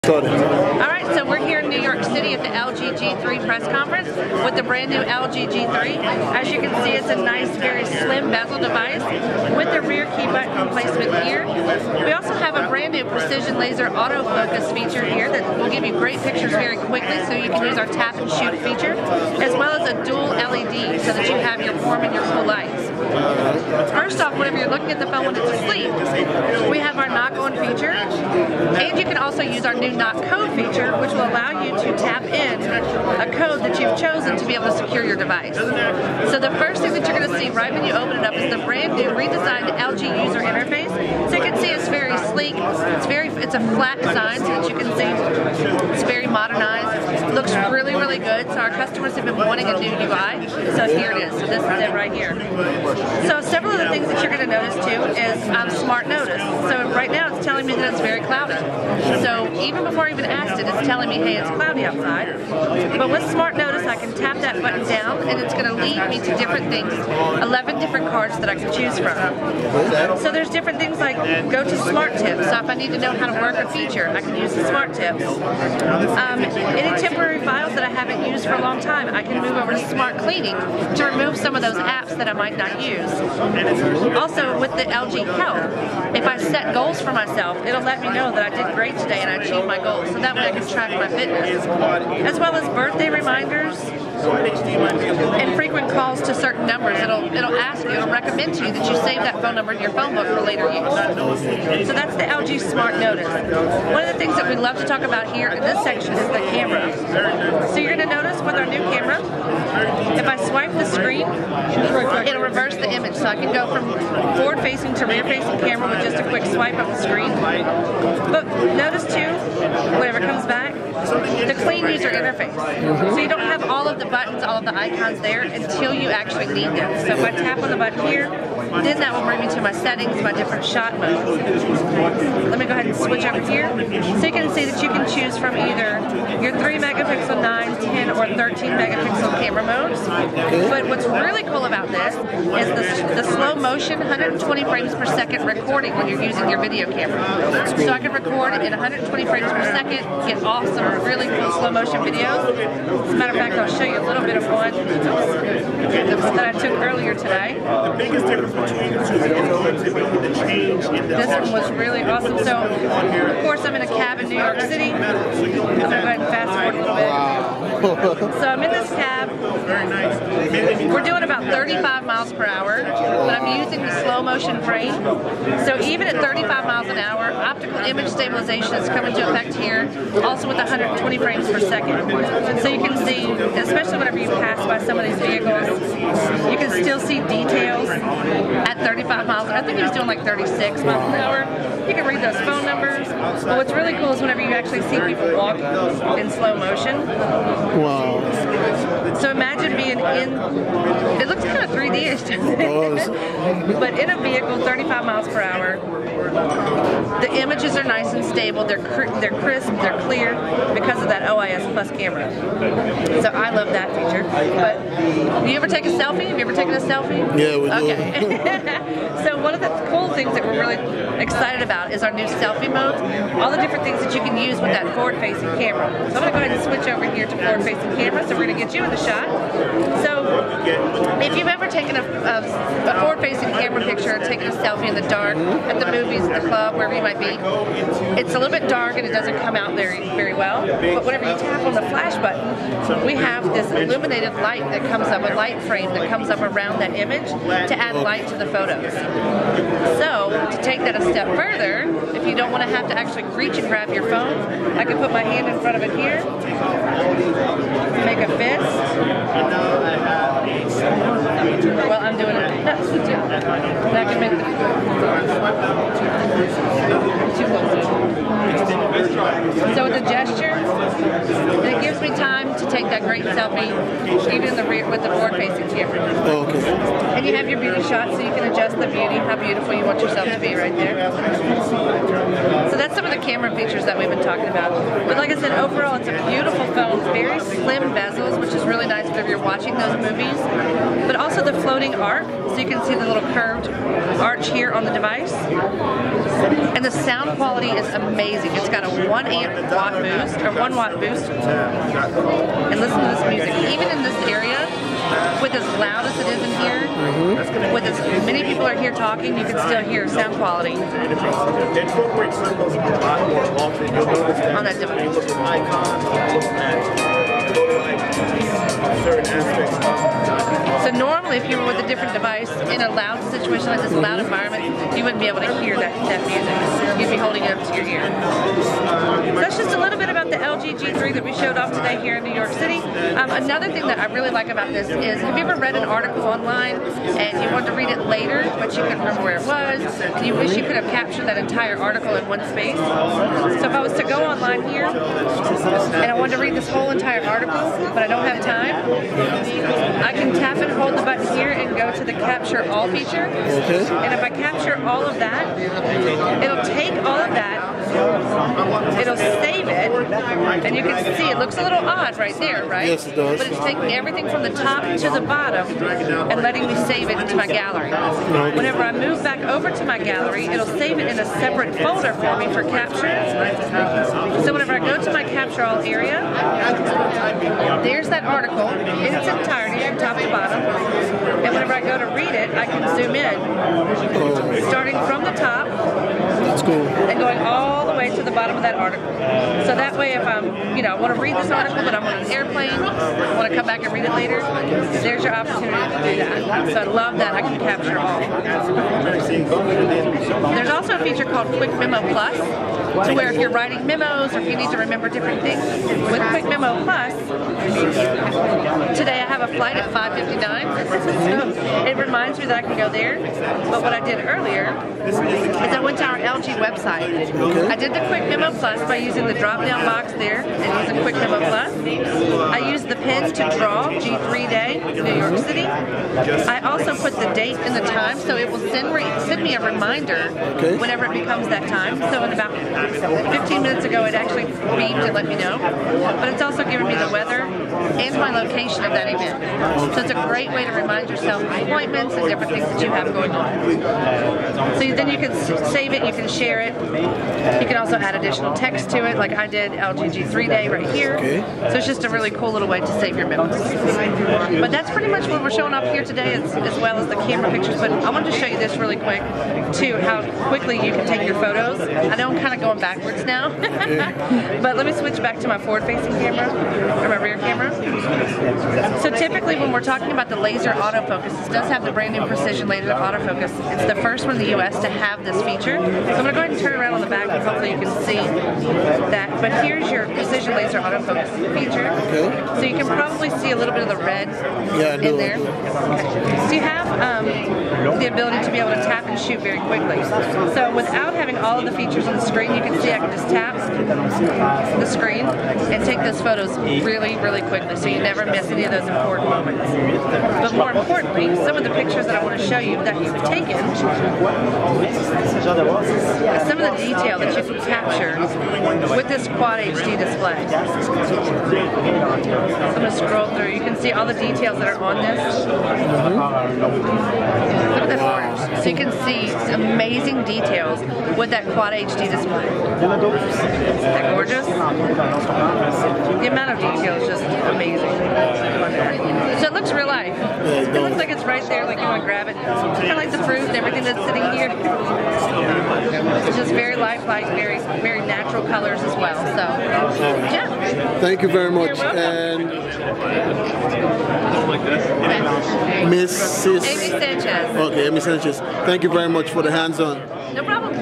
Alright, so we're here in New York City at the LG G3 press conference with the brand new LG G3. As you can see, it's a nice, very slim bezel device with the rear key button placement here. We also have a brand new precision laser autofocus feature here that will give you great pictures very quickly, so you can use our tap and shoot feature, as well as a dual LED so that you have your warm and your cool lights. First off, whenever you're looking at the phone when it's asleep, we have our knock on feature, and you can also use our new knock code feature, which will allow you to tap in a code that you've chosen to be able to secure your device. So the first thing that you're going to see right when you open it up is the brand new redesigned LG user interface. So you can see it's very sleek, it's a flat design so that you can see it's very modernized. It looks really, really good. So our customers have been wanting a new UI, so here it is. So this is it right here. So several of the things that you're going to notice too is Smart Notice. So right now it's telling me that it's very cloudy. So even before I even asked it, it's telling me, hey, it's cloudy outside. But with Smart Notice, I can tap that button down and it's going to lead me to different things, 11 different cards that I can choose from. So there's different things like go to Smart Tips. So if I need to know how to work a feature, I can use the Smart Tips. Any temporary files that I haven't used for a long time, I can move over to Smart Cleaning to remove some of those apps that I might not use. Also with the LG Health, if I set goals for myself, it'll let me know that I did great today and I achieved my goals, so that way I can track my fitness. As well as birthday reminders and frequent calls to certain numbers. It'll ask you, it'll recommend to you that you save that phone number in your phone book for later use. So that's the LG Smart Notice. One of the things that we love to talk about here in this section is the camera. So you're going to notice with our new camera, if I swipe the screen, it'll reverse the image. So I can go from forward-facing to rear-facing camera with just a quick swipe of the screen. But notice too, whenever it comes back, the clean user interface. So you don't have all of the buttons, all of the icons there until you actually need them. So if I tap on the button here, then that will bring me to my settings, my different shot modes. Let me go ahead and switch over here. So you can see that you can choose from either your 3 megapixel, 9, 10, or 13 megapixel camera modes. But what's really cool about this is the slow motion 120 frames per second recording when you're using your video camera. So I can record in 120 frames per second, get awesome, really cool slow motion videos. As a matter of fact, I'll show you a little bit of one that I took earlier today. The biggest difference between the two is going to be the change in the This one was really awesome. So, of course, I'm in a cab in New York City. I'm going to go ahead and fast forward a little bit. So I'm in this cab. We're doing about 35 miles per hour, but I'm using the slow motion frame. So even at 35 miles an hour, optical image stabilization is coming to effect here, also with 120 frames per second. So you can see, especially whenever you pass by some of these vehicles, you can still see details at 35 miles. I think he was doing like 36 miles an hour. You can read those phone numbers. But what's really cool is whenever you actually see people walk in slow motion. Wow. So imagine being in, it looks kind of 3D-ish, doesn't it? But in a vehicle, 35 miles per hour, the images are nice and stable, they're crisp, they're clear because of that OIS Plus camera. So I love that feature. But do you ever take a selfie? Have you ever taken a selfie? Yeah, we do. Okay. So one of the cool things that we're really excited about is our new selfie mode. All the different things that you can use with that forward-facing camera. So I'm going to go ahead and switch over here to forward-facing camera, so we're going to get you in the shot. So if you've ever taken a forward-facing camera picture, taken a selfie in the dark, at the movies, at the club, wherever you might be, it's a little bit dark and it doesn't come out very well. But whenever you tap on the flash button, we have this illuminated light that comes up, a light frame that comes up around that image to add light to the photos. So to take that a step further, if you don't want to have to actually reach and grab your phone, I can put my hand in front of it here, make a fist. Well, I'm doing it. That can make too close. So with the gesture, it gives me time to take that great selfie, even in the rear with the forward-facing camera. Oh, okay. And you have your beauty shot, so you can adjust the beauty, how beautiful you want yourself to be right there. So that's some of the camera features that we've been talking about. But like I said, overall, it's a beautiful phone. very slim bezels, which is really nice whenever you're watching those movies, but also the floating arc, so you can see the little curved arch here on the device. And the sound quality is amazing. It's got a 1 watt boost, or 1 watt boost. And listen to this music. Even in this area, with as loud as it is in here, with as many people are here talking, you can still hear sound quality on that device. So normally, if you were with a different device in a loud situation like this, loud environment, you wouldn't be able to hear that music. You'd be holding it up to your ear. So that's just a little bit about the LG G3 that we showed off today here in New York City. Another thing that I really like about this is, have you ever read an article online and you wanted to read it later, but you couldn't remember where it was, and you wish you could have captured that entire article in one space? So if I was to go online here and I wanted to read this whole entire article, but I don't have time, I can tap and hold the button here and go to the capture all feature. And if I capture all of that, it'll take all of that, it'll save it, and you can see it looks a little odd right there, right? Yes, it does. But it's taking everything from the top to the bottom and letting me save it into my gallery. Whenever I move back over to my gallery, it'll save it in a separate folder for me for capture. So whenever I go to my capture all area, there's that article in its entirety from top to bottom. And whenever I go to read it, I can zoom in, starting from the top. That's cool. And going all the way to the bottom of that article. So that way, if I'm, I want to read this article, but I'm on an airplane, I want to come back and read it later, there's your opportunity to do that. So I love that I can capture all. There's also a feature called Quick Memo Plus, to where if you're writing memos or if you need to remember different things, with Quick Memo Plus, today I have a flight at 5:59, so it reminds me that I can go there. But what I did earlier is I went to our LG website. I did the Quick Memo Plus by using the drop-down box there and using Quick Memo Plus. I used the pen to draw G3 Day, New York City. I also put the date and the time, so it will send me a reminder whenever it becomes that time. So in about 15 minutes ago, it actually beeped to let me know. But it's also giving me the weather and my location of that event. So it's a great way to remind yourself of appointments and different things that you have going on. So then you can save it, you can share it. You can also add additional text to it, like I did LG G3 Day right here. So it's just a really cool little way to save your memos. But that's pretty much what we're showing off here today, as well as the camera pictures. But I wanted to show you this really quick, too, how quickly you can take your photos. I know I'm kind of going backwards now, but let me switch back to my forward-facing camera, or my rear camera. So typically when we're talking about the laser autofocus, this does have the brand new precision laser autofocus. It's the first one in the US to have this feature. So I'm going to go ahead and turn around on the back and hopefully you can see that. But here's your precision laser autofocus feature. So you can probably see a little bit of the red in there. So you have the ability to be able to tap and shoot very quickly. So without having all of the features on the screen, you can see I can just tap the screen and take those photos really, really quickly, so you never miss any of those important moments. But more importantly, some of the pictures that I want to show you that you've taken, some of the detail that you can capture with this Quad HD display. So I'm going to scroll through. You can see all the details that are on this. Look at that orange. So you can see amazing details with that Quad HD display. Isn't that gorgeous? The amount of detail is just amazing. So it looks real life. It looks like it's right there, like you want to grab it. Kind of like the fruit and everything that's sitting here. It's just very lifelike, very, very natural colors as well. So, yeah. Thank you very much. And Mrs. Amy Sanchez. Okay, Amy Sanchez. Thank you very much for the hands-on. No problem.